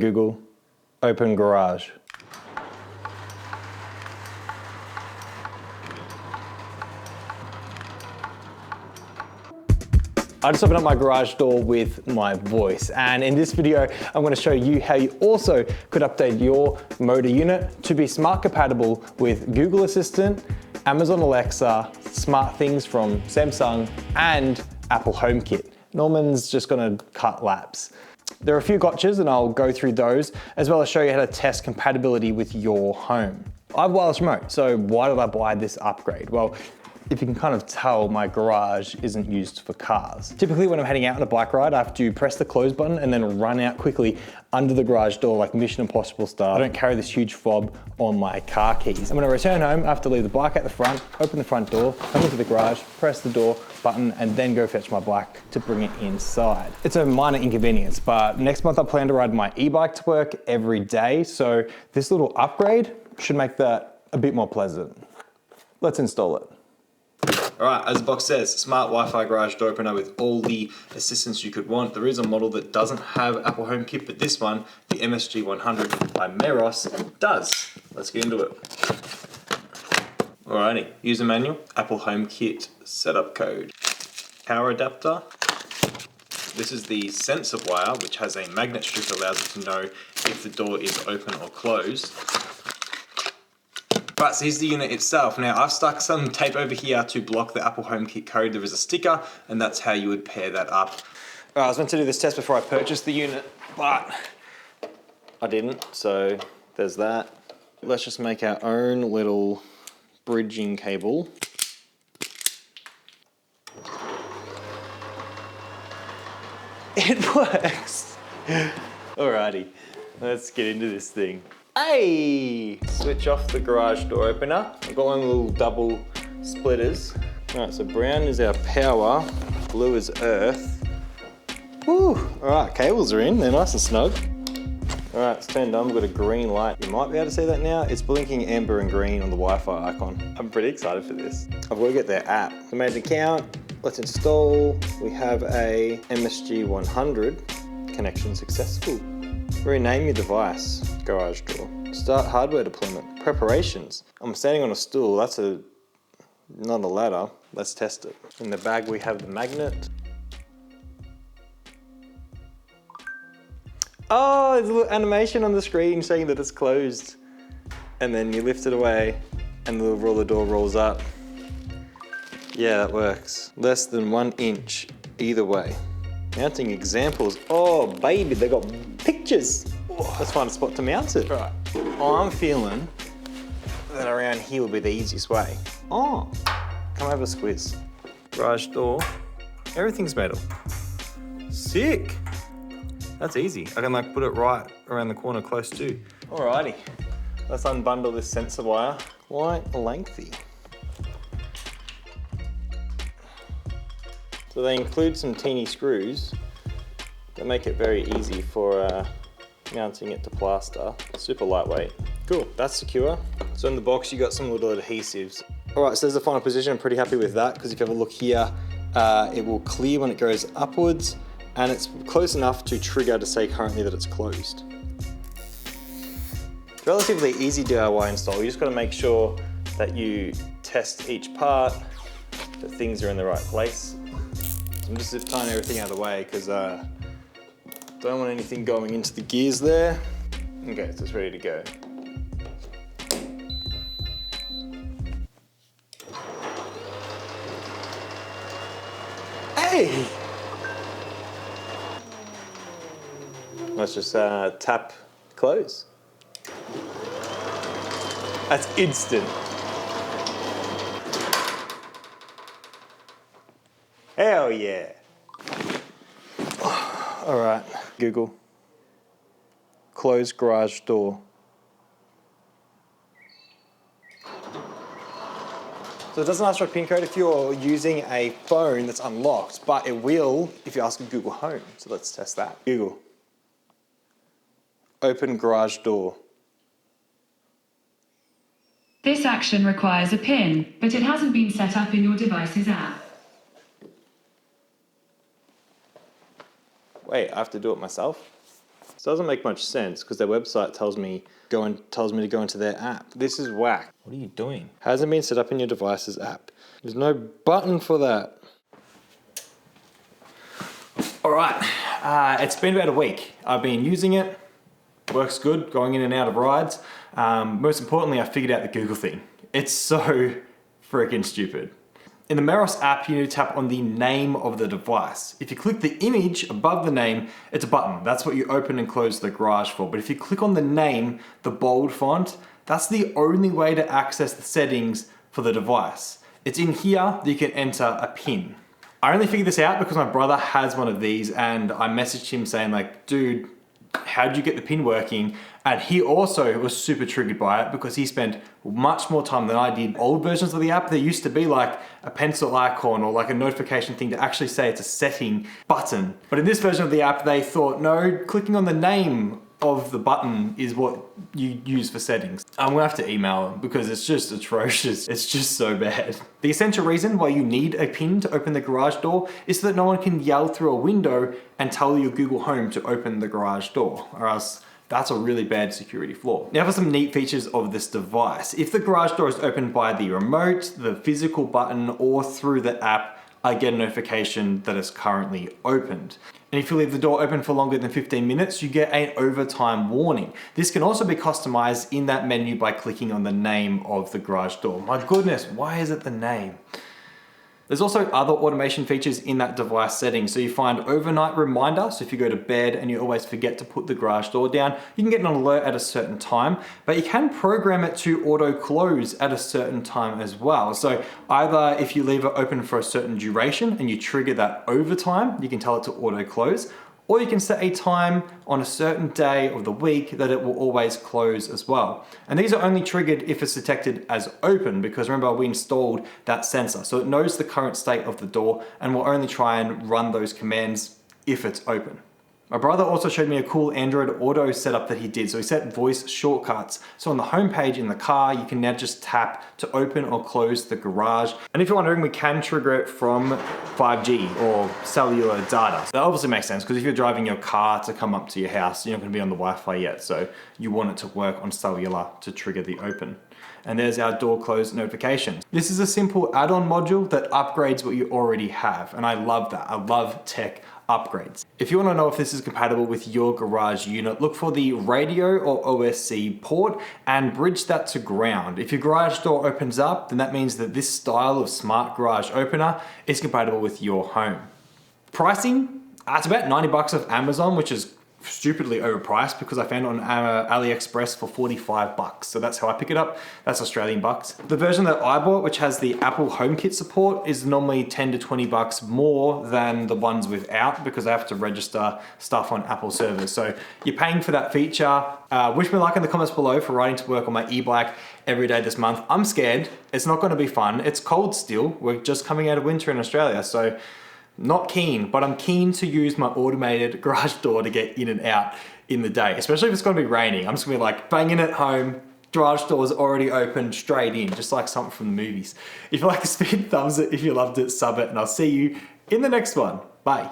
Google, open garage. I just opened up my garage door with my voice, and in this video, I'm going to show you how you also could update your motor unit to be smart compatible with Google Assistant, Amazon Alexa, SmartThings from Samsung, and Apple HomeKit. Norman's just going to cut laps. There are a few gotchas and I'll go through those, as well as show you how to test compatibility with your home. I have wireless remote, so why did I buy this upgrade? Well, if you can kind of tell, my garage isn't used for cars. Typically when I'm heading out on a bike ride, I have to press the close button and then run out quickly under the garage door like Mission Impossible style. I don't carry this huge fob on my car keys. And when I return home, I have to leave the bike at the front, open the front door, come into the garage, press the door button, and then go fetch my bike to bring it inside. It's a minor inconvenience, but next month I plan to ride my e-bike to work every day, so this little upgrade should make that a bit more pleasant. Let's install it. All right, as the box says, smart Wi-Fi garage door opener with all the assistance you could want. There is a model that doesn't have Apple HomeKit, but this one, the MSG 100 by Meros, does. Let's get into it. Alrighty, user manual, Apple HomeKit setup code, power adapter. This is the sensor wire, which has a magnet strip that allows it to know if the door is open or closed. Right, so here's the unit itself. Now I've stuck some tape over here to block the Apple HomeKit code. There is a sticker, and that's how you would pair that up. I was meant to do this test before I purchased the unit, but I didn't, so there's that. Let's just make our own little bridging cable. It works. Alrighty, let's get into this thing. Hey! Switch off the garage door opener. I've got one little double splitters. Alright, so brown is our power, blue is earth. Woo! Alright, cables are in, they're nice and snug. Alright, it's turned on, we've got a green light. You might be able to see that now. It's blinking amber and green on the Wi-Fi icon. I'm pretty excited for this. I've got to get their app. I made an account, let's install. We have a MSG 100, connection successful. Rename your device, garage door. Start hardware deployment. Preparations. I'm standing on a stool, that's not a ladder. Let's test it. In the bag we have the magnet. Oh, there's a little animation on the screen saying that it's closed. And then you lift it away and the little roller door rolls up. Yeah, that works. Less than 1 inch either way. Mounting examples. Oh, baby, they got pictures. Let's find a spot to mount it. Right. Oh, I'm feeling that around here will be the easiest way. Oh, come have a squiz. Garage door. Everything's metal. Sick. That's easy. I can like put it right around the corner close to. Alrighty, let's unbundle this sensor wire. Quite lengthy. So they include some teeny screws that make it very easy for mounting it to plaster. Super lightweight. Cool, that's secure. So in the box you got some little adhesives. Alright, so there's the final position. I'm pretty happy with that because if you have a look here, it will clear when it goes upwards and it's close enough to trigger to say currently that it's closed. It's relatively easy DIY install. You just got to make sure that you test each part, that things are in the right place. I'm just zip tying everything out of the way because I don't want anything going into the gears there. Okay, so it's ready to go. Hey! Let's just tap close. That's instant. Hell yeah. All right, Google. Close garage door. So it doesn't ask for a PIN code if you're using a phone that's unlocked, but it will if you ask Google Home. So let's test that. Google. Open garage door. This action requires a PIN, but it hasn't been set up in your device's app. Wait, I have to do it myself? This doesn't make much sense because their website tells me to go into their app. This is whack. What are you doing? Hasn't been set up in your device's app. There's no button for that. All right, it's been about a week. I've been using it. Works good, going in and out of rides. Most importantly, I figured out the Google thing. It's so freaking stupid. In the Meros app, you need to tap on the name of the device. If you click the image above the name, it's a button. That's what you open and close the garage for. But if you click on the name, the bold font, that's the only way to access the settings for the device. It's in here that you can enter a PIN. I only figured this out because my brother has one of these and I messaged him saying like, dude, how did you get the PIN working? And he also was super triggered by it because he spent much more time than I did. Old versions of the app, there used to be like a pencil icon or like a notification thing to actually say it's a setting button. But in this version of the app, they thought, no, clicking on the name of the button is what you use for settings. I'm gonna have to email them because it's just atrocious. It's just so bad. The essential reason why you need a PIN to open the garage door is so that no one can yell through a window and tell your Google Home to open the garage door, or else that's a really bad security flaw. Now for some neat features of this device. If the garage door is opened by the remote, the physical button, or through the app, I get a notification that it's currently opened. And if you leave the door open for longer than 15 minutes, you get an overtime warning. This can also be customized in that menu by clicking on the name of the garage door. My goodness, why is it the name? There's also other automation features in that device setting. So you find overnight reminder. So if you go to bed and you always forget to put the garage door down, you can get an alert at a certain time, but you can program it to auto close at a certain time as well. So either if you leave it open for a certain duration and you trigger that overtime, you can tell it to auto close, or you can set a time on a certain day of the week that it will always close as well. And these are only triggered if it's detected as open, because remember we installed that sensor. So it knows the current state of the door and will only try and run those commands if it's open. My brother also showed me a cool Android Auto setup that he did. So he set voice shortcuts. So on the home page in the car, you can now just tap to open or close the garage. And if you're wondering, we can trigger it from 5G or cellular data. That obviously makes sense because if you're driving your car to come up to your house, you're not going to be on the Wi-Fi yet. So you want it to work on cellular to trigger the open. And there's our door close notifications. This is a simple add-on module that upgrades what you already have. And I love that. I love tech upgrades. If you want to know if this is compatible with your garage unit, look for the radio or OSC port and bridge that to ground. If your garage door opens up, then that means that this style of smart garage opener is compatible with your home. Pricing, it's about 90 bucks off Amazon, which is stupidly overpriced because I found it on AliExpress for 45 bucks. So that's how I pick it up. That's Australian bucks. The version that I bought, which has the Apple HomeKit support, is normally 10 to 20 bucks more than the ones without because I have to register stuff on Apple servers. So you're paying for that feature. Wish me luck in the comments below for riding to work on my e-bike every day this month. I'm scared. It's not going to be fun. It's cold still. We're just coming out of winter in Australia. So not keen, but I'm keen to use my automated garage door to get in and out in the day, especially if it's gonna be raining. I'm just gonna be like banging it home, garage door's already open, straight in, just like something from the movies. If you like this video, thumbs it. If you loved it, sub it, and I'll see you in the next one. Bye.